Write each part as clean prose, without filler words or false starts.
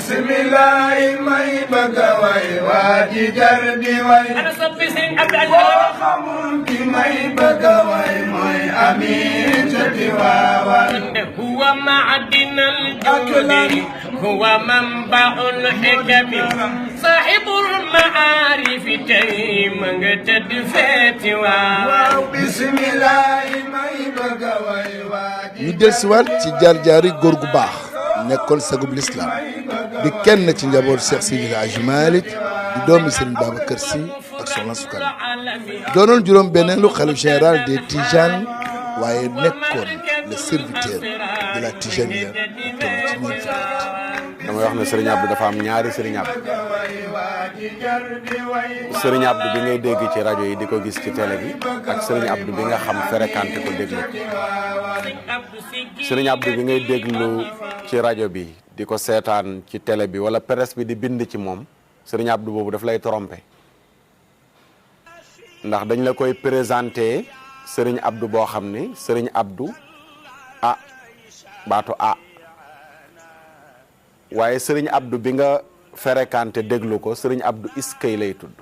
bismillahi may bëgg a way waa ji jar di way ana soppi Sëriñ Abdou Aziz boo xamul ki may bëgg a way mooy Amin ca Tiwaawan huwa ma'dinal juudi huwa manba'ul hikami sahibul ma'arif tey ma nga tëdd feeti waaw bismillahi may bëgg a way waa ji ñu dellusiwaat ci jaar-jaari góor gu baax nekkoon sagub lislaam di kenn ci njaboot Cheikh Seydi El Hadji Malick di doomi Serigne Babacar Sy ak Soxna Sukkan doonoon juróom benneelu xalif général des Tijanes waaye nekkoon le serviteur de la Tijaniya toll ci ñeent fukki at. damay wax ne Serigne Abdou dafa am ñaari Serigne Abdou Serigne Abdou bi ngay dégg ci rajo yi di ko gis ci télé bi ak Serigne Abdou bi nga xam fréquenté ko déglu Serigne Abdou bi ngay déglu ci rajo bi di ko seetaan ci télé bi wala presse bi di bind ci moom Serigne Abdou boobu daf lay trompé ndax dañ la koy présenté Serigne Abdou boo xam ne Serigne Abdou baatu waaye Serigne Abdou bi nga fréquenté déglu ko Serigne Abdou iskay lay tudd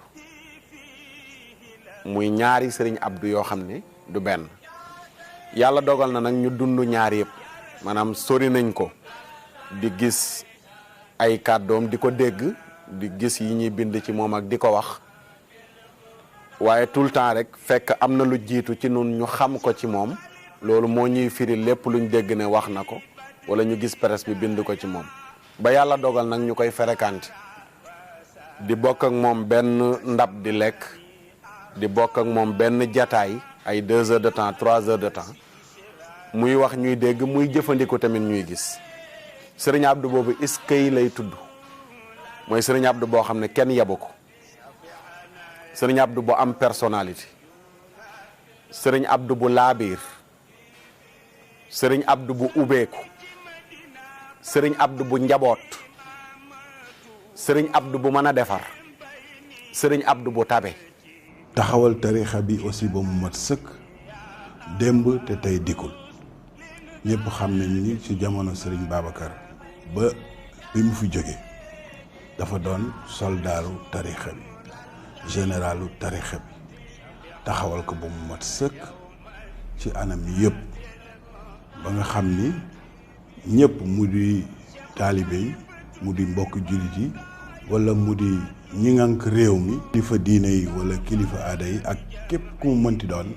muy ñaari Serigne Abdou yoo xam ne du benn yàlla dogal na nag ñu dund ñaar yëpp maanaam sori nañ ko di gis ay kàddoom di ko dégg di gis yi ñuy bind ci moom ak di ko wax waaye tout le temps rek fekk am na lu jiitu ci nun ñu xam ko ci moom loolu moo ñuy firi lépp luñ dégg ne wax na ko wala ñu gis presse bi bind ko ci moom ba yàlla dogal nag ñu koy fréquenté di bokk ak moom benn ndab di lekk di bokk ak moom benn jataay ay 2 heures de temps 3 heures de temps muy wax ñuy dégg muy jëfandikoo tamit ñuy gis Serigne Abdou boobu iskay lay tudd mooy Serigne Abdou boo xam ne kenn yebu ko Serigne Abdou bu am personnalité Serigne Abdou bu laabiir Serigne Abdou bu ubeeku Serigne Abdou bu njaboot Serigne Abdou bu mën a defar Serigne Abdou bu tabe taxawal tarixa bi aussi ba mu mat sëkk démb te tey dikkul ñëpp xam nañu ni ci jamono Serigne Babacar ba bi mu fi jóge dafa doon soldaaru tarixa bi généralu tarixa bi taxawal ko ba mu mat sëkk ci anam yëpp ba nga xam ni ñëpp mu di taalibe yi mu di mbokk jullit yi wala mu di ñi ngànk réew mi kilifa diine yi wala kilifa aada yi ak képp ku mu mënti doon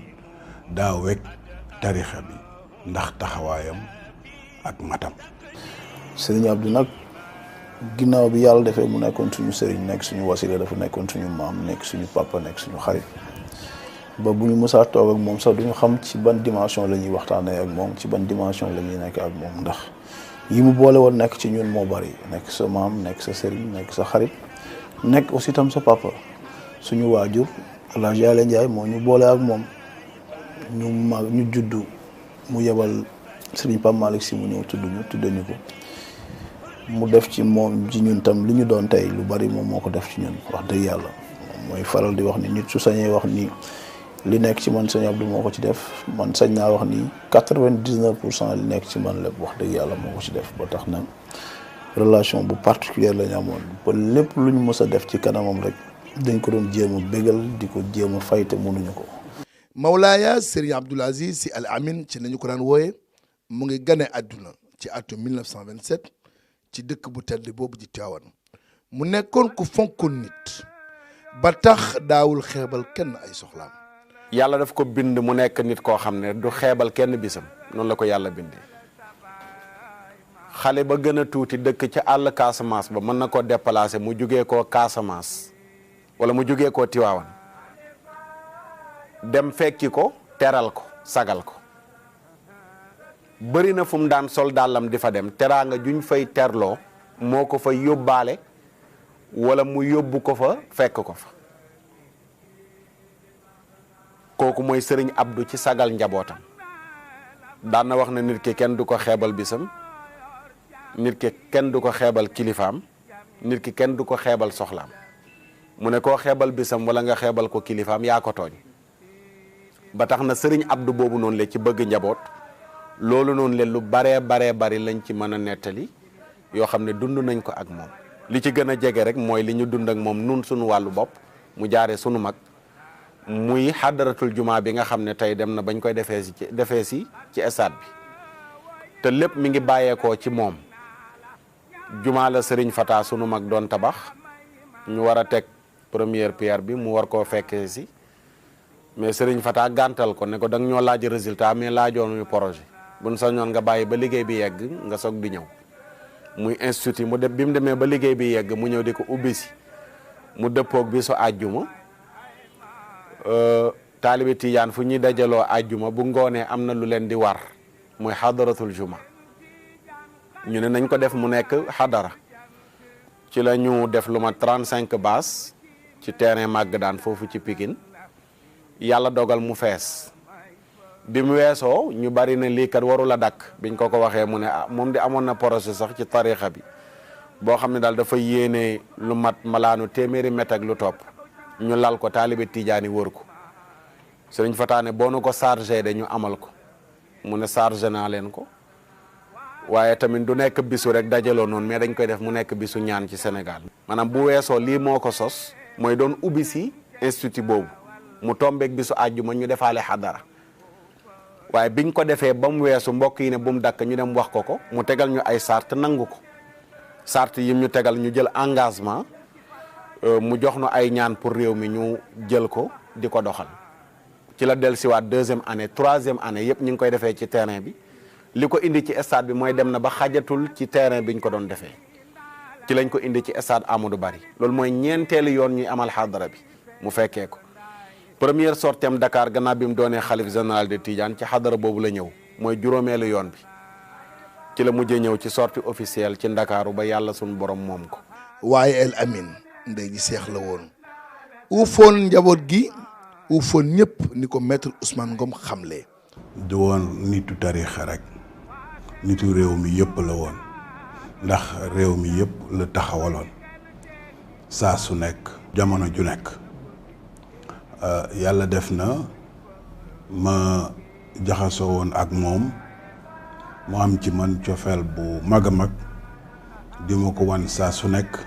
daa wekk tarixa bi ndax taxawaayam ak matam. Serigne Abdou nag ginnaaw bi yàlla defee mu nekkoon suñu sëriñ nekk suñu wasila dafa nekkoon suñu maam nekk suñu papa nekk suñu xarit ba bu ñu mësaa toog ak moom sax duñu xam ci ban dimension la ñuy waxtaanee ak moom ci ban dimension la ñuy nekk ak moom ndax yi mu boole woon nekk ci ñun moo bari nekk sa maam nekk sa sëriñ nekk sa xarit nekk aussi tam sa papa suñu waajur El Hadji Alé Ndiaye moo ñu boole ak moom ñu juddu mu yebal Serigne Pape Malick Sy mu ñëw tudde ñu ko mu def ci moom ci ñun tam li ñu doon tey lu bari moom moo ko def ci ñun wax dëgg yàlla mooy faral di wax ni nit su sañee wax ni li nekk ci man Serigne Abdou moo ko ci def man sañ naa wax ni 99% li nekk ci man lépp wax dëgg yàlla moo ko ci def ba tax na relation bu particulière la ñu amoon ba lépp lu ñu mës a def ci kanamam rek dañ ko doon jéem a bégal di ko jéem a fayte mënuñu ko. Mawlaaya Serigne Abdoul Aziz Sy Al Amine ci nañu ko daan wooye mu ngi gane àdduna ci atum 1927 ci dëkk bu tedd boobu di Tiwaawan mu nekkoon ku fonkoon nit ba tax daawul xeebal kenn ay soxlaam. yàlla daf ko bind mu nekk nit koo xam ne du xeebal kenn bisam noonu la ko yàlla bindee xale ba gën a tuuti dëkk ca àll Casamance ba mën na koo déplacer mu jugee koo Casamance wala mu jugee koo Tiwaawan dem fekki ko teral ko sagal ko bëri na fu mu daan sol dàllam di fa dem teraanga juñ fay terloo moo ko fa yóbbaale wala mu yóbbu ko fa fekk ko fa kooku mooy Serigne Abdou ci sagal njabootam daan na wax ne nit ki kenn du ko xeebal bisam nit ki kenn du ko xeebal kilifaam nit ki kenn du ko xeebal soxlaam mu ne koo xeebal bisam wala nga xeebal ko kilifaam yaa ko tooñ ba tax na Serigne Abdou boobu noonu la ci bëgg njaboot loolu noonu leen lu baree bari lañ ci mën a nettali yoo xam ne dund nañ ko ak moom. li ci gën a jege rek mooy li ñu dund ak moom nun suñu wàllu bopp mu jaaree sunu mag muy xadaratul juma bi nga xam ne tey dem na bañ koy defee si ci stade bi te lépp mi ngi bàyyeekoo ci moom. juma la Serigne Fata sunu mag doon tabax ñu war a teg première pierre bi mu war koo fekkee si mais Serigne Fata gàntal ko ne ko da nga ñoo laaj résultat mais laajoon ñu projet buñ sañoon nga bàyyi ba liggéey bi yegg nga soog di ñëw. muy institut mu dem bi mu demee ba liggéey bi yegg mu ñëw di ko ubbi si mu dëppoog bi su àjjuma taalibi Tijaan fu ñuy dajaloo àjjuma bu ngoonee am na lu leen di war mooy xadaratul juma ñu ne nañ ko def mu nekk xadara ci la ñu def lu ma 35 baas ci terrain màgg daan foofu ci Pikine yàlla dogal mu fees bi mu weesoo ñu bari na lii kat warul a dakk biñ ko waxee mu ne moom di amoon na projet sax ci tarixa bi boo xam ne daal dafa yéene lu mat malaanu téeméeri mètre ak lu topp ñu lal ko taalibe Tijaani wër ko Sëriñ Fataane boo nu ko chargé de ñu amal ko mu ne chargé naa leen ko waaye tamit du nekk bisu rek dajaloo noonu mais dañ koy def mu nekk bisu ñaan ci Sénégal. maanaam bu weesoo lii moo ko sos mooy doon ubbi si institut boobu mu tombeeg bisu àjjuma ñu defaale xadara waaye biñ ko defee ba mu weesu mbokk yi ne bu mu dakk ñu dem wax ko mu tegal ñu ay sart nangu ko sart yim ñu tegal ñu jël engagement mu jox nu ay ñaan pour réew mi ñu jël ko di ko doxal ci la dellusiwaat 2e année 3e année yëpp ñu ngi koy defee ci terrain bi li ko indi ci stade bi mooy dem na ba xajatul ci terrain biñ ko doon defee ci lañ ko indi ci stade Amadou Barry loolu mooy ñeenteelu yoon ñuy amal xadara bi mu fekkee ko première sortem Dakar gannaaw bi mu doonee xalif général de Tidiane ci xadara boobu la ñëw mooy juróomeelu yoon bi ci la mujjee ñëw ci sortie officielle ci Ndakaaru ba yàlla suñu borom moom ko. waaye El Amin ndey ji seex la woon uufoon njaboot gi uufoon ñëpp ni ko maître Ousmane Ngom xamle. du woon nitu tarixa rek nitu réew mi yëpp la woon ndax réew mi yëpp la taxawaloon saa su nekk jamono ju nekk yàlla def na ma jaxasoo woon ak moom mu am ci man cofeel bu mag a mag di ma ko wan saa su nekk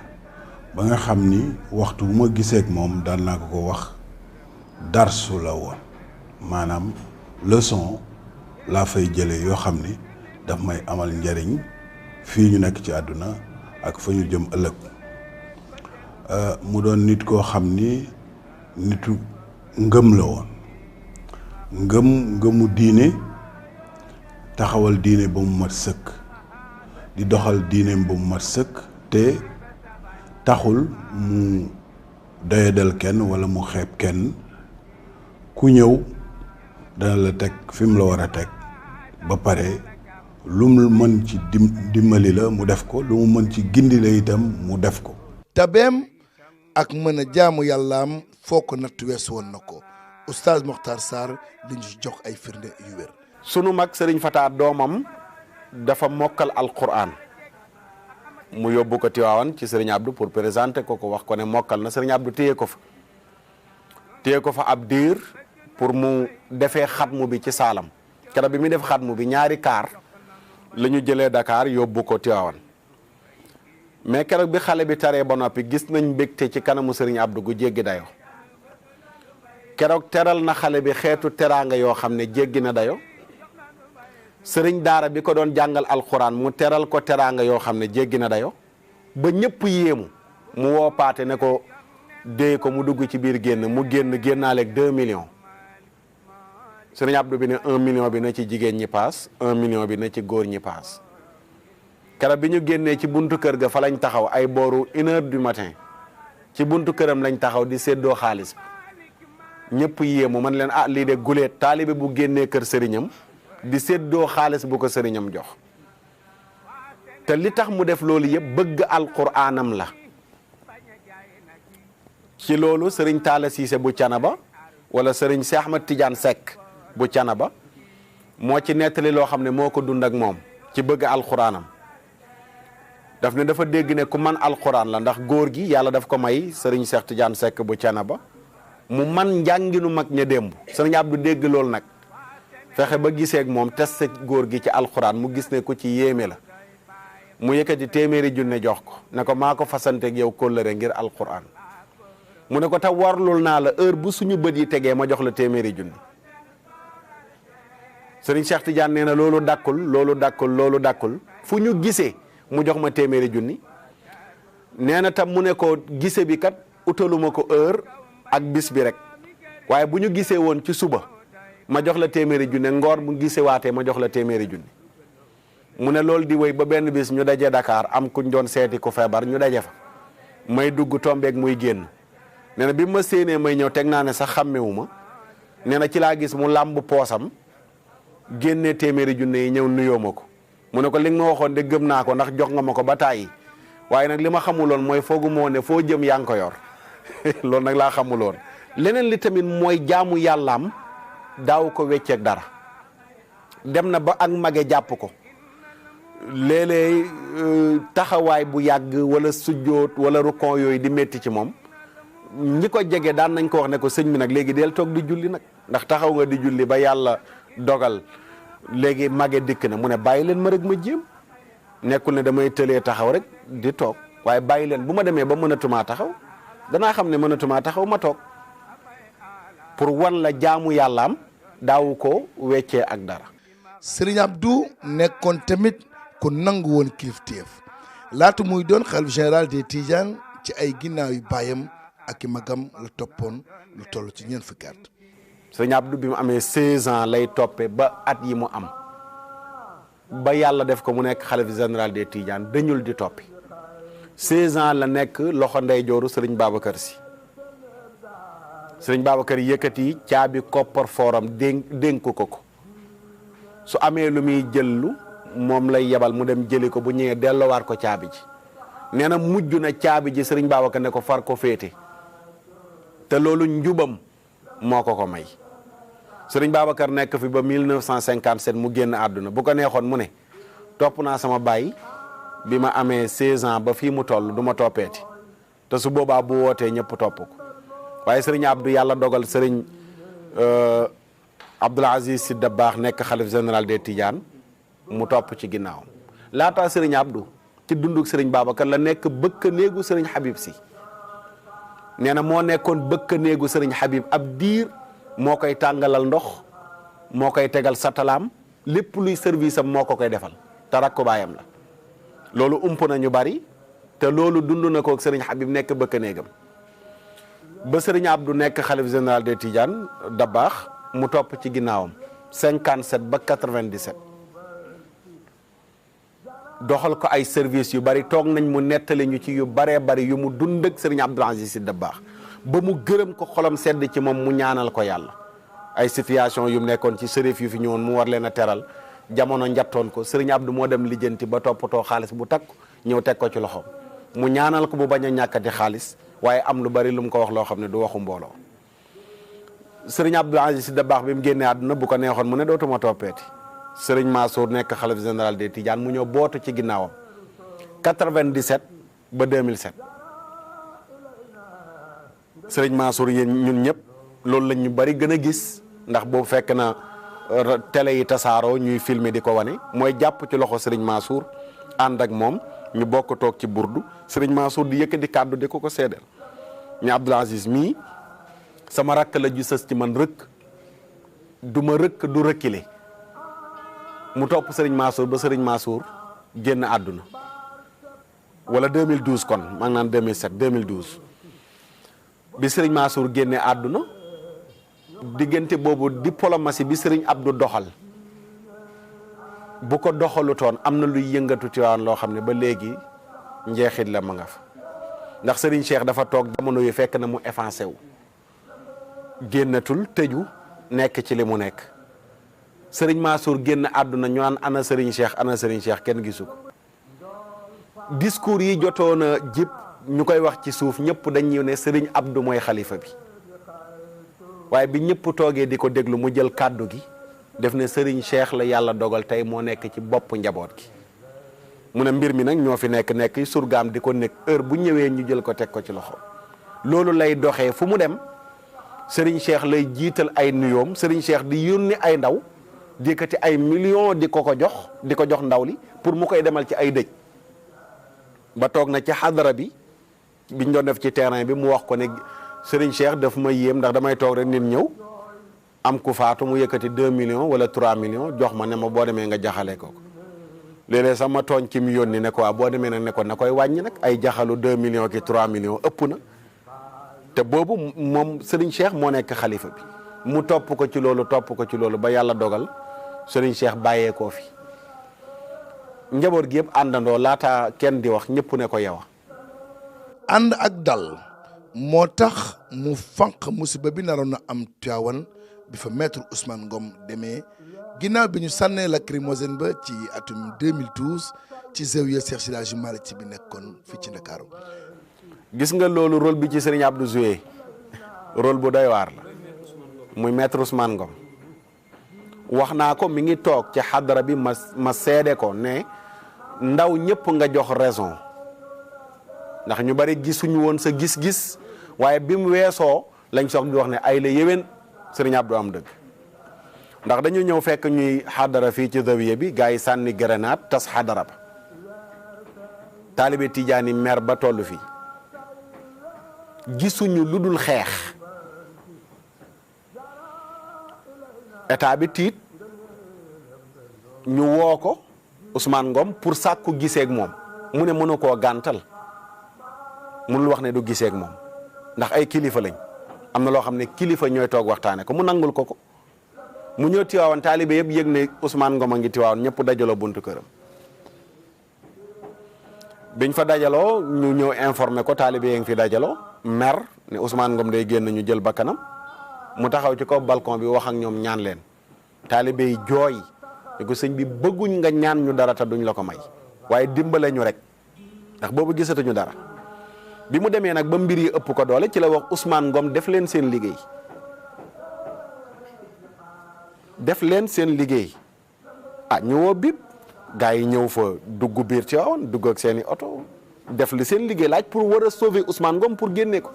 ba nga xam ni waxtu bu ma gisee ak moom daan naa ko wax darsu la woon maanaam leçon laa fay jëlee yoo xam ni daf may amal njariñ fii ñu nekk ci àdduna ak fa ñu jëm ëllëg mu doon nit koo xam ni nitu ngëm la woon ngëmu diine taxawal diine ba mu mat sëkk di doxal diineem ba mu mat sëkk te taxul mu doyadal kenn walla mu xeeb kenn ku ñëw dana la teg fi mu la war a teg ba pare lu mu mën ci dimbali la mu def ko lu mu mën ci gindi la itam mu def ko. tabeem ak mën a jaamu yàllaam foo ko natt wees woon na ko oustaz Mokhtar Sarr li ñu jox ay firnde yu wér. sunu mag Serigne Fata doomam dafa mokkal alquran mu yóbbu ko Tiwaawan ci Serigne Abdou pour présenter ko wax ko ne mokkal na Serigne Abdou téye ko fa ab diir pour mu defee xatmu bi ci saalam keroog bi muy def xatmu bi ñaari kaar la ñu jëlee Dakar yóbbu ko Tiwaawan mais keroog bi xale bi taree ba noppi gis nañ mbégte ci kanamu Serigne Abdou gu jéggi dayo keroog teral na xale bi xeetu teraanga yoo xam ne jéggi na dayo sëriñ daara bi ko doon jàngal alxuraan mu teral ko teraanga yoo xam ne jéggi na dayo ba ñëpp yéemu mu woo paate ne ko déy ko mu dugg ci biir génn mu génnaaleeg 2 millions sëriñ Abdou bi ne 1 million bi na ci jigéen ñi paas 1 million bi na ci góor ñi paas keroog bi ñu génnee ci buntu kër ga fa lañ taxaw ay booru 1h du matin ci buntu këram lañ taxaw di séddoo xaalis ñëpp yéemu man leen lii de guleet taalibe bu génnee kër sëriñam di séddoo xaalis bu ko sëriñam jox te li tax mu def loolu yëpp bëgg alquraanam la ci loolu sëriñ Talla Cissé bu Canaba wala sëriñ Cheikh Ahmad Tidiane Seck bu Canaba moo ci nettali loo xam ne moo ko dund ak moom ci bëgg alquraanam daf ne dafa dégg ne ku man alquraan la ndax góor gi yàlla daf ko may sëriñ Cheikh Tidiane Seck bu Canaba mu man njànginu mag ña démb sëriñ Abdou dégg loolu nag fexe ba gisee ak moom testé góor gi ci alxuraan mu gis ne ko ci yéeme la mu yëkkati téeméeri junne jox ko ne ko maa ko fasanteeg yow kóllëre ngir alquran mu ne ko te warlul naa la heure bu suñu bët yi tegee ma jox la téeméeri junne. Serigne Cheikh Tidiane nee na loolu dakkul fu ñu gisee mu jox ma téeméeri junni nee na tam mu ne ko gise bi kat utaluma ko heure ak bis bi rek waaye bu ñu gisee woon ci suba ma jox la téeméeri junne ngoor bu gisee waatee ma jox la téeméeri junni. mu ne loolu di wéy ba benn bis ñu daje Dakar am kuñ doon seeti ku feebar ñu daje fa may dugg tombeeg muy génn nee na bi ma séenee may ñëw teg naa ne sax xàmmewu ma nee na ci laa gis mu làmb poosam génnee téeméeri junne yi ñëw nuyoo ma ko mu ne ko li nga ma waxoon de gëm naa ko ndax jox nga ma ko ba tàyyi waaye nag li ma xamuloon mooy foogu moo ne foo jëm yaa ngi ko yor loolu nag laa xamuloon. leneen li tamit mooy jaamu yàllaam daaw ko wecceeg dara dem na ba ak mage jàpp ko léeg-léeg taxawaay bu yàgg wala sujjoot wala rukon yooyu di métti ci moom ñi ko jege daan nañ ko wax ne ko sëñ bi nag léegi del toog di julli nag ndax taxaw nga di julli ba yàlla dogal léegi mage dikk na mu ne bàyyi leen ma rek ma jéem nekkul ne damay tëlee taxaw rek di toog waaye bàyyi leen bu ma demee ba mënatumaa taxaw danaa xam ne mënatumaa taxaw ma toog pour wan la jaamu yàllaam daawu ko weccee ak dara. Serigne Abdou nekkoon tamit ku nangu woon kilifteef laata muy doon xalif général des Tidianes ci ay ginnaaw yu baayam ak i magam la toppoon lu toll ci ñeent fukki at. Serigne Abdou bi mu amee 16 ans lay toppe ba at yi mu am ba yàlla def ko mu nekk xalif général des Tidianes dañul di toppi 16 ans la nekk loxo ndeyjooru Serigne Babacar Sy Serigne Babacar yëkkati caabi koppar fooram dénk ko su amee lu muy jëllu moom lay yebal mu dem jëli ko bu ñëwee delloowaat ko caabi ji nee na mujj na caabi ji Serigne Babacar ne ko far ko féete te loolu njubam moo ko may Serigne Babacar nekk fi ba 1957 mu génn àdduna bu ko neexoon mu ne topp naa sama baay bi ma amee 16 ans ba fii mu toll du ma toppeeti te su boobaa bu wootee ñëpp topp ko waaye Serigne Abdou yàlla dogal Serigne Abdoul Aziz Sy Dabakh nekk xalif général des Tidianes mu topp ci ginnaawam laataa Serigne Abdou ci dunduk Serigne Babacar la nekk bëkk néegu Serigne Habib Sy nee na moo nekkoon bëkk néegu Serigne Habib ab diir moo koy tàngalal ndox moo koy tegal satalaam lépp luy service am moo ko koy defal te rakku baayam la loolu ump na ñu bari te loolu dund na ko ak Serigne Habib nekk bëkk néegam ba Serigne Abdou nekk xalif général des Tidianes Dabakh mu topp ci ginnaawam 57 ba 97 doxal ko ay service yu bari toog nañ mu nettali ñu ci yu baree bari yu mu dund ak Serigne Abdoul Aziz Sy Dabakh ba mu gërëm ko xolam sedd ci moom mu ñaanal ko yàlla ay situation yu mu nekkoon ci sërif yu fi ñëwoon mu war leen a teral jamono njattoon ko Serigne Abdou moo dem lijjanti ba toppatoo xaalis bu takk ñëw teg ko ci loxoom mu ñaanal ko bu bañ a ñàkkati xaalis waaye am lu bari lu mu ko wax loo xam ne du waxu mbooloo Serigne Abdoul Aziz Sy Dabakh bi mu génnee àdduna bu ko neexoon mu ne dootuma toppeeti Serigne Mansour nekk xalif général des Tidianes mu ñëw bootu ci ginnaawam 97 ba 2007 Serigne Mansour yéen ñun ñëpp loolu lañ ñu bari gën a gis ndax boobu fekk na télé yi tasaaroo ñuy filmer di ko wane mooy jàpp ci loxo Serigne Mansour ànd ak moom ñu bokk toog ci burdu Serigne Mansour di yëkkati kàddu di ko seedeel ñu Abdoul Aziz mii sama rakk la ju sës ci man rëkk du ma rëkk du rëkkile mu topp Serigne Mansour ba Serigne Mansour génn àdduna wala 2012 kon maa ngi naan 2007 2012 bi Serigne Mansour génne àdduna diggante boobu diplomatie bi Serigne Abdou doxal bu ko doxalutoon am na luy yëngatu Tiwaawan loo xam ne ba léegi njeexit la ma nga fa ndax Serigne Cheikh dafa toog jamono yu fekk na mu effacé wu génnatul tëju nekk ci li mu nekk Serigne Mansour génn àdduna ñu naan ana Serigne Cheikh kenn gisu ko discours yi jotoon a jib ñu koy wax ci suuf ñëpp dañu ne Serigne Abdou mooy xalifa bi waaye bi ñëpp toogee di ko déglu mu jël kàddu gi def ne Serigne Cheikh la yàlla dogal tey moo nekk ci bopp njaboot gi mu ne mbir mi nag ñoo fi nekk surgaam di ko nekk heure bu ñëwee ñu jël ko teg ko ci loxo loolu lay doxee fu mu dem Serigne Cheikh lay jiital ay nuyoom Serigne Cheikh di yónni ay ndaw di yëkkati ay millions di ko jox ndaw li pour mu koy demal ci ay dëj ba toog na ci xadara bi biñ doon def ci terrain bi mu wax ko ne Serigne Cheikh daf ma yéem ndax damay toog rek nit ñëw am ku faatu mu yëkkati 2 millions wala 3 millions jox ma ne ma boo demee nga jaxale ko léeg-léeg sax ma tooñ ki mu yónni ne ko waa boo demee nag ne ko na koy wàññi nag ay jaxalu 2 millions ki 3 millions ëpp na te boobu moom Serigne Cheikh moo nekk xalifa bi mu topp ko ci loolu ba yàlla dogal Serigne Cheikh bàyyeekoo fi njaboot gi yëpp àndandoo laata kenn di wax ñëpp ne ko yow. ànd ak dal moo tax mu fànq musiba bi naroon na am Tiwaawan bi fa maître Ousmane Ngom demee ginnaaw bi ñu sànnee lacrymogène ba ci atum 2012 ci zawiya Cheikh Seydi Hadji Malick Sy bi nekkoon fii ci Ndakaaru. gis nga loolu rôle bi ci Serigne Abdou joué rôle bu doy waar la muy maître Ousmane Ngom wax naa ko mi ngi toog ci xadara bi ma seede ko ne ndaw ñëpp nga jox raison ndax ñu bari gisuñu woon sa gis-gis waaye bi mu weesoo lañ soog di wax ne ay la yéwén Serigne Abdou am dëgg ndax dañu ñëw fekk ñuy xadara fii ci zawiya bi gars yi sànni grenade tas xadara ba taalibe Tijaani mer ba toll fii gisuñu lu dul xeex état bi tiit ñu woo ko Ousmane Ngom pour sàkku giseeg moom mu ne mënu koo gàntal mënul wax ne du giseeg moom ndax ay kilifa lañ am na loo xam ne kilifa ñooy toog waxtaane ko mu nangul ko mu ñëw Tiwaawan taalibe yëpp yëg ne Ousmane Ngom a ngi Tiwaawan ñëpp dajaloo buntu këram biñ fa dajaloo ñu ñëw informé ko taalibe yi ngi fi dajaloo mer ne Ousmane Ngom day génn ñu jël bakkanam mu taxaw ci kaw balcon bi wax ak ñoom ñaan leen taalibe yi jooy ne ko sëñ bi bëgguñ nga ñaan ñu dara te duñ la ko may waaye dimbale ñu rek ndax boobu gisatuñu dara bi mu demee nag ba mbir yi ëpp ko doole ci la wax Ousmane Ngom def leen seen liggéey ñu woo bip gars yi ñëw fa dugg biir ci waawoon dugg ak seen i oto def li seen liggéey laaj pour war a sauver Ousmane Ngom pour génne ko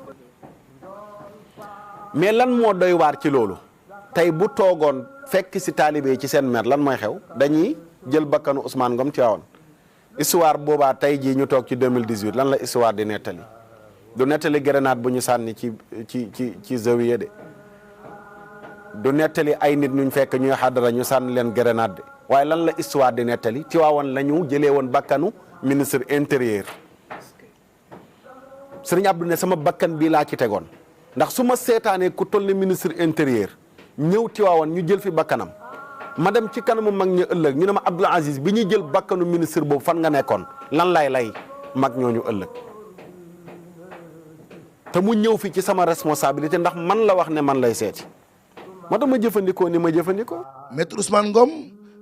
mais lan moo doy waar ci loolu tey bu toogoon fekk si taalibe ci seen mer lan mooy xew dañuy jël bakkanu Ousmane Ngom ci waawoon histoire boobaa tey jii ñu toog ci 2018 lan la histoire di nettali du nettali grenade bu ñu sànni ci zawiya de du nettali ay nit ñu fekk ñuy xadara ñu sànni leen grenade de waaye lan la histoire di nettali ci waawoon la ñu jëlee woon bakkanu ministre intérieur Serigne Abdou ne sama bakkan bii laa ci tegoon ndax su ma seetaanee ku toll ni ministre intérieur ñëw Tiwaawan ñu jël fi bakkanam ma dem ci kanamu mag ñi ëllëg ñu ne ma Abdoul Aziz bi ñuy jël bakkanu ministre boobu fan nga nekkoon lan lay mag ñooñu ëllëg te mu ñëw fi ci sama responsabilité ndax man la wax ne man lay seeti ma dama jëfandikoo ni ma jëfandikoo. maître Ousmane Ngom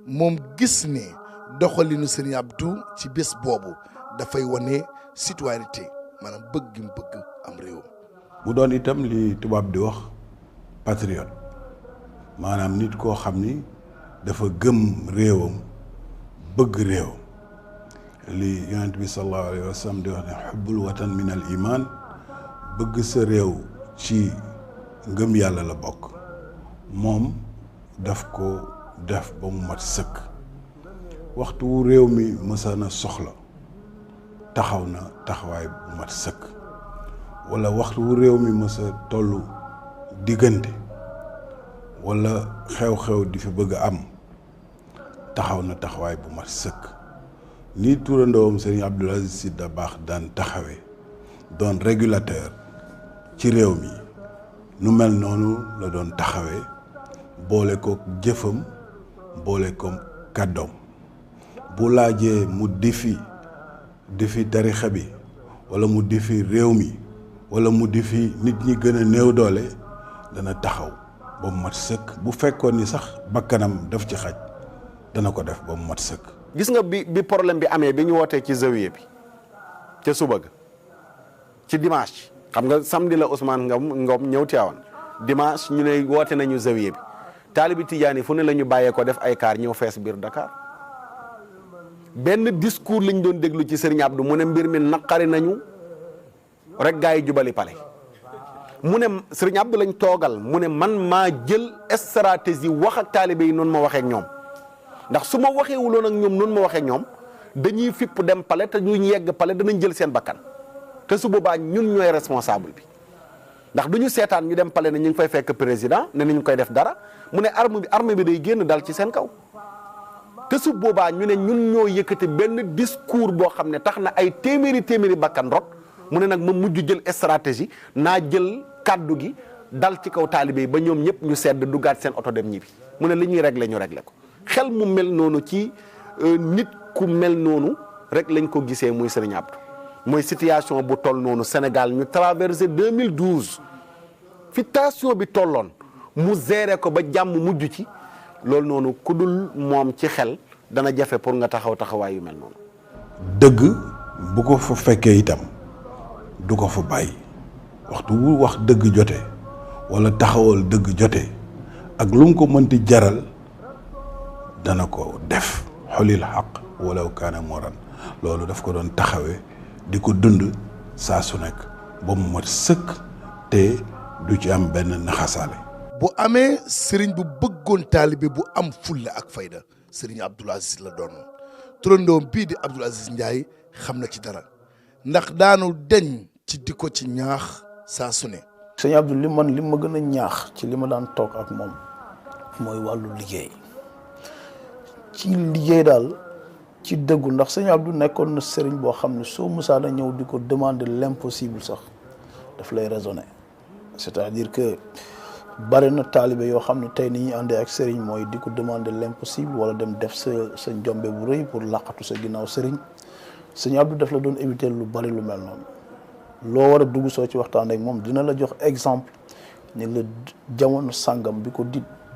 moom gis ne doxalinu Serigne Abdou ci bés boobu dafay wane citoyenneté maanaam bëgg gi mu bëgg am réewam. mu doon itam li tubaab di wax patriote maanaam nit koo xam ni dafa gëm réewam bëgg réewam li yonent bi sallallahu alayhi wa sallam di wax ne xubbul watan min al iman bëgg sa réew ci ngëm yàlla la bokk moom daf ko def ba mu mat sëkk waxtu wu réew mi mësana soxla taxaw na taxawaay bu mat sëkk wala waxtu wu réew mi mësa tollu diggante wala xew-xew di fi bëgg a am taxaw na taxawaay bu mat sëkk nii turandoom Serigne Abdoul Aziz Sy Dabakh daan taxawee doon régulateur ci réew mi nu mel noonu la doon taxawee boole ko jëfam boole ko kàddoom bu laajee mu difi tarixa bi wala mu difi réew mi wala mu difi nit ñi gën a néew doole dana taxaw ba mu mat sëkk bu fekkoon ni sax bakkanam daf ci xaj dana ko def ba mu mat sëkk. gis nga bi problème bi amee bi ñu wootee ci zawiya bi ca suba ga ci dimanche xam nga samedi la Ousmane Ngom ñëw Tiwaawan dimanche ñu ne woote nañu zawiya bi taalibi Tijaani fu ne la ñu bàyyee ko def ay kaar ñëw fees biir Dakar benn discours lañ doon déglu ci Serigne Abdou mu ne mbir mi naqari nañu rek gaa yi jubali pale mu ne Serigne Abdou lañ toogal mu ne man maa jël stratégie wax ak taalibe yi noonu ma waxee ak ñoom ndax su ma waxeewuloon ak ñoom noonu ma waxee ak ñoom dañuy fipp dem pale te ñu yegg pale danañ jël seen bakkan te su boobaa ñun ñooy responsable bi ndax du ñu seetaan ñu dem pale ne ñu ngi fay fekk président ne ñu koy def dara mu ne arme bi day génn dal ci seen kaw te su boobaa ñu ne ñun ñoo yëkkati benn discours boo xam ne tax na ay téeméeri bakkan rot mu ne nag ma mujj jël stratégie naa jël kàddu gi dal ci kaw taalibe yi ba ñoom ñëpp ñu sedd duggaat seen oto dem ñibbi mu ne li ñuy régler ñu régler ko xel mu mel noonu ci nit ku mel noonu rek lañ ko gisee muy Serigne Abdou mooy situation bu toll noonu Sénégal ñu traversé 2012 fi tension bi tolloon mu géré ko ba jàmm mujj ci loolu noonu ku dul moom ci xel dana jafe pour nga taxawaay yu mel noonu. dëgg bu ko fa fekkee itam du ko fa bàyyi waxtu wu wax dëgg jotee wala taxawal dëgg jotee ak lu mu ko mënti jaral dana ko def xolil xaq walaw kaana moran loolu daf ko doon taxawee di ko dund saa su nekk ba mu mat sëkk te du ci am benn naxasaale. bu amee sëriñ bu bëggoon taalibe bu am fulla ak fayda sëriñ Abdoul Aziz la doon turandoom bii di Abdoul Aziz Ndiaye xam na ci dara ndax daanu deñ ci di ko ci ñaax saa su ne. sëñ Abdou li ma gën a ñaax ci li ma daan toog ak moom mooy wàllu liggéey ci liggéey daal ci dëggu ndax sëñ Abdou nekkoon na sëriñ boo xam ne soo musaa na ñëw di ko demander l'impossible sax daf lay raisonner c'est-à-dire que bari na taalibe yoo xam ne tey ni ñuy àndee ak sëriñ mooy di ko demander l'impossible wala dem def sa njombe bu rëy pour laqatu sa ginnaaw sëriñ sëñ Abdou daf la doon éviter lu bari lu mel noonu loo war a dugg soo ci waxtaan ak moom dina la jox exemple ne la jamono sàngam bi ko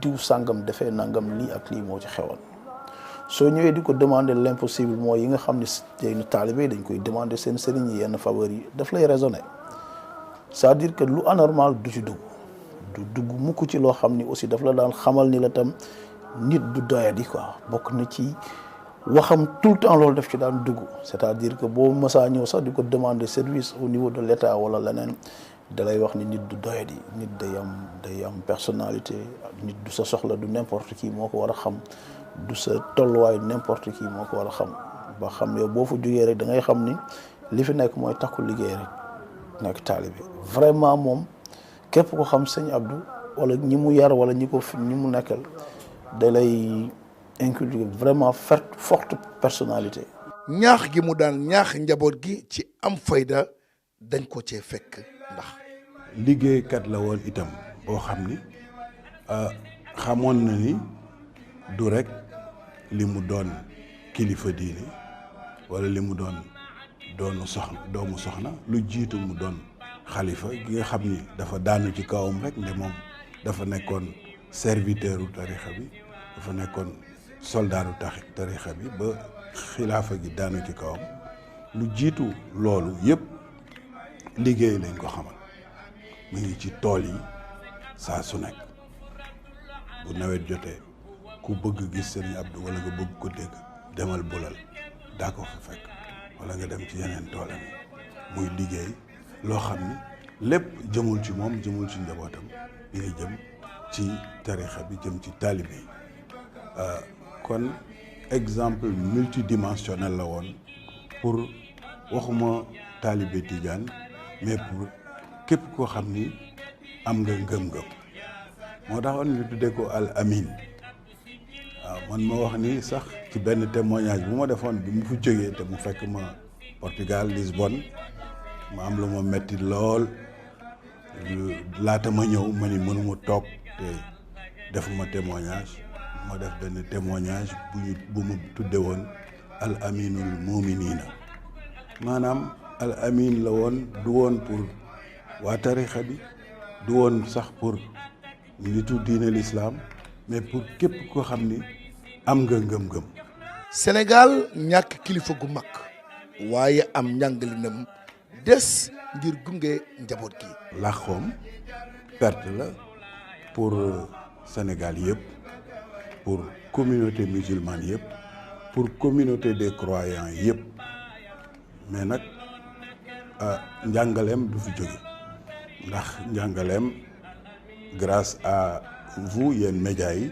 diw sàngam defee nangam lii ak lii moo ci xewoon soo ñëwee di ko demander l'impossible mooy yi nga xam ne yenn taalibe dañ koy demander seen sëriñ yi yenn faveur yi daf lay raisonner c'est-à-dire que lu anormal du ci dugg mukk ci loo xam ni aussi daf la daan xamal ni la tam nit du doyadi quoi bokk na ci waxam tout le temps loolu def ci daan dugg c'est-à-dire que boo mësaa ñëw sax di ko demander service au niveau de l'État wala leneen dalay wax ni nit du doyadi nit day am personnalité nit du sa soxla du n'importe qui moo ko war a xam du sa tolluwaay n'importe qui moo ko war a xam ba xam yow boo fa jógee rek da ngay xam ni li fi nekk mooy takku liggéey rek nekk taalibe vraiment moom képp ko xam sëñ Abdou wala ñi mu yar wala ñi mu nekkal da lay inculquer vraiment forte personnalité. ñaax gi mu daan ñaax njaboot gi ci am fayda dañ ko cee fekk ndax. liggéeykat la woon itam boo xam ni xamoon na ni du rek li mu doon kilifa diine wala li mu doon doomu soxna lu jiitu mu doon xalifa gi nga xam ni dafa daanu ci kawam rek ne moom dafa nekkoon serviteur u tarixa bi dafa nekkoon soldaaru tarixa bi ba xilaafa gi daanu ci kawam lu jiitu loolu yëpp liggéey lañ ko xamal mu ngi ci tool yi saa su nekk bu nawet jotee ku bëgg gis Serigne Abdou wala nga bëgg ko dégg demal bulal daa ko fa fekk wala nga dem ci yeneen toolam yi muy liggéey loo xam ni lépp jëmul ci moom jëmul ci njabootam bi nga jëm ci tarixa bi jëm ci taalibe yi kon exemple multidimensionnel la woon pour waxuma taalibe Tijaan mais pour képp koo xam ni am nga ngëm-ngëm moo taxoon ñu tuddee ko al amin waaw man ma wax ni sax ci benn témoignage bu ma defoon bi mu fi jógee te mu fekk ma Portugal Lisbonne ma am lu ma metti lool laata ma ñëw ma ni mënuma toog te defuma témoignage ma def benn témoignage bu ma tudde woon al aminul muminina maanaam al amin la woon du woon pour waa tarixa bi du woon sax pour nitu diine l'islam mais pour képp koo xam ni am nga ngëm-ngëm. Sénégal ñàkk kilifa gu mag waaye am njàngalinam des ngir gunge njaboot gi. làqoom perte la pour Sénégal yëpp pour communauté musulmane yëpp pour communauté des croyants yëpp mais nag njàngaleem du fi jóge ndax njàngaleem grâce à vous yéen médias yi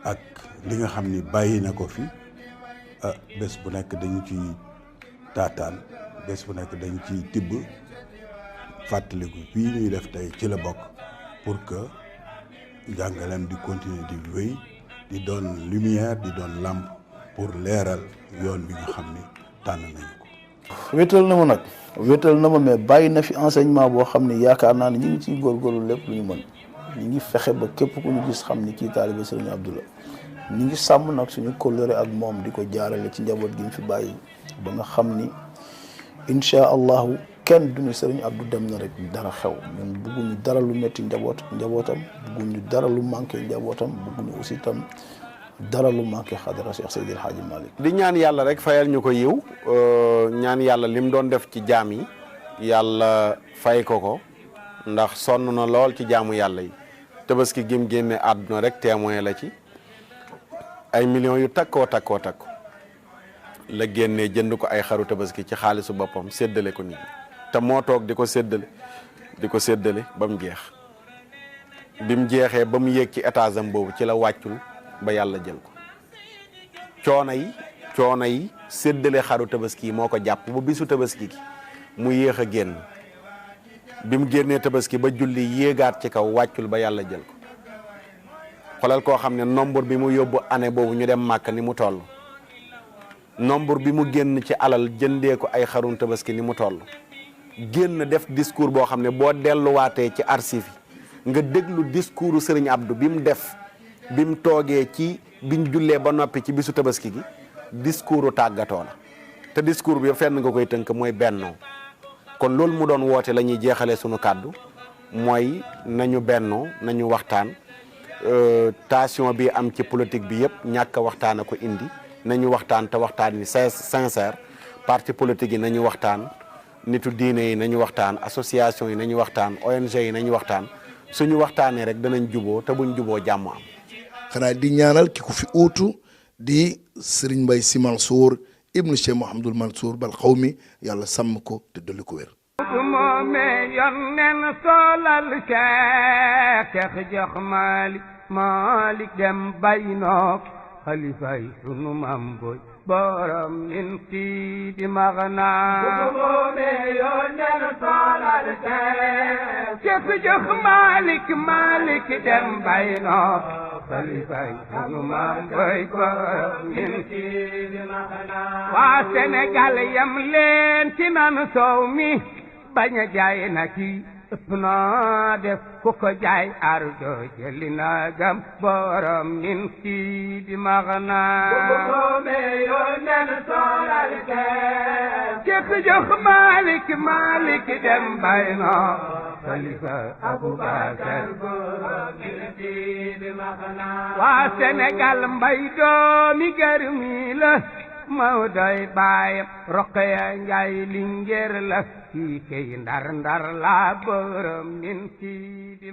ak li nga xam ni bàyyi na ko fi bés bu nekk dañu ci taataan bés bu nekk dañu ci tibb fàttaliku fii ñuy def tey ci la bokk pour que njàngaleem di continuer di wéy di doon lumière di doon lampe pour leeral yoon bi nga xam ni tànn nañu ko. wéetal na ma nag wéetal na ma mais bàyyi na fi enseignement boo xam ne yaakaar naa ne ñu ngi ciy góorgóorlu lépp lu ñu mën ñu ngi fexe ba képp ku ñu gis xam ni kii taalibe Serigne Abdou la ñu ngi sàmm nag suñu kóllëre ak moom di ko jaarale ci njaboot gi ñu fi bàyyi ba nga xam ni incha allahu kenn duñu Serigne Abdou dem na rek dara xew ñun bugguñu dara lu métti njabootam bugguñu dara lu manqué njabootam bugguñu aussi tam dara lu manqué xadara Cheikh Seydi El Hadji Malick. di ñaan yàlla rek fayal ñu ko yiw ñaan yàlla lim doon def ci jaam yi yàlla fay ko ndax sonn na lool ci jaamu yàlla yi tabaski gim génne àdduna rek témoin la ci ay millions yu takkoo la génnee jënd ko ay xaru tabaski ci xaalisu boppam séddale ko nit ñi te moo toog di ko séddale ba mu jeex bi mu jeexee ba mu yéeg ci étage am boobu ci la wàccul ba yàlla jël ko coono yi séddale xaru tabaski moo ko jàpp ba bisu tabaski gi mu yéex a génn bi mu génnee tabaski ba julli yéegaat ci kaw wàccul ba yàlla jël ko xoolal koo xam ne nombre bi mu yóbbu année boobu ñu dem màkk ni mu toll nombre bi mu génn ci alal jëndee ko ay xarum tabaski ni mu toll génn def discours boo xam ne boo delluwaatee ci archive yi nga déglu discours Serigne Abdou bi mu def bi mu toogee ci biñ jullee ba noppi ci bisu tabaski gi discours tàggatoo la te discours bi fenn nga koy tënk mooy bennoo kon loolu mu doon woote la ñuy jeexalee sunu kàddu mooy nañu bennoo nañu waxtaan tension bi am ci politique bi yëpp ñàkk a waxtaan a ko indi nañu waxtaan te waxtaan ni sincère parti politique yi nañu waxtaan nitu diine yi nañu waxtaan association yi nañu waxtaan ONG yi nañu waxtaan suñu waxtaanee rek danañ juboo te buñ juboo jàmm am. xanaa di ñaanal ki ko fi uutu di Serigne Mbaye Sy Mansour ibnu Cheikh Mouhamadoul Mansour bal xaw mi yàlla sàmm ko te dolli ko wér. moome yonnen solal Cheikh jox Malick dem baynook xalifay sunu mam boy borom min Sidi Magna moome yonnen solal Cheikh jox Malick dem baynook xalifay sunu mam boy borom min Sidi Magna waa Sénégal yam leen ci nanu soow mi bañ a jaay na ci ëpp na def ku ko jaay ardo jëli na gam borom min Sidi Magna moome yonnen solal Cheikh jox Malick dem bayno Khalifa Aboubacar borom min Sidi Magna waa Sénégal mbay doomi garmi la Mawdoy baayam Rokhaya Njaay Lingeer la kii kay ndar la borom min Sidi